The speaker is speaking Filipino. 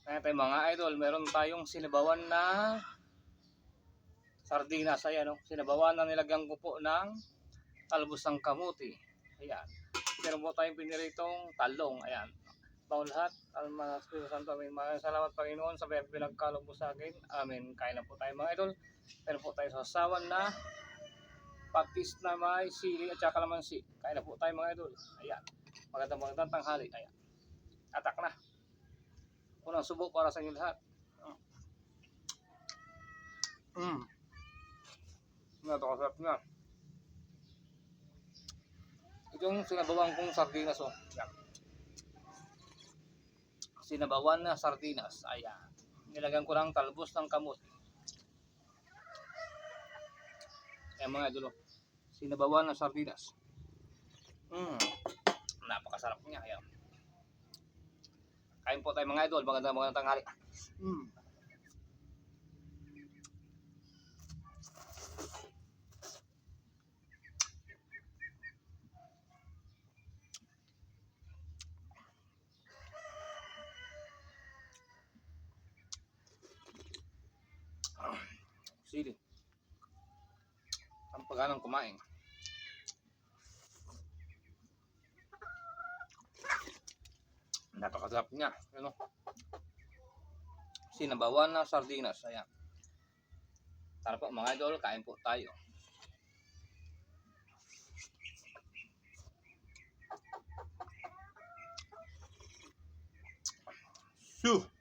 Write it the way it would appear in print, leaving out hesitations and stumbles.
Kaya tayo mga idol, meron tayong sinabawan na sardinas. Ayan, no? Sinabawan na nilagyan ko po ng talbos ng kamuti. Ayan. Meron po tayong piniritong talong. Ayan. Bago lahat, Almanas Espiritu Santo, amin. Maraming salamat Panginoon sa pinagkaloob mo sa akin. Amen. Kain na po tayo mga idol. Meron po tayo sasawan na patis na may sili at saka kalamansi. Kain na po tayo mga idol. Ayan. Magandang tanghali. Ayan. Atak na. Unang subo para sa inyo lahat. Napakasarap na. Ito yung sinabawan kong sardinas. Oh. Ayan. Sinabawan na sardinas. Ayan. Nilagyan ko ng talbos ng kamuti. Ayan mga idol. Sinabawan na sardinas. Napakasarap niya. Ayan. Kain po tayo mga idol. Magandang tanghali. Sili. Ang pagganang kumain. Napakasarap niya. Ano? Sinabawan na sardinas. Ayan. Tara po mga idol, kain po tayo. Shoo!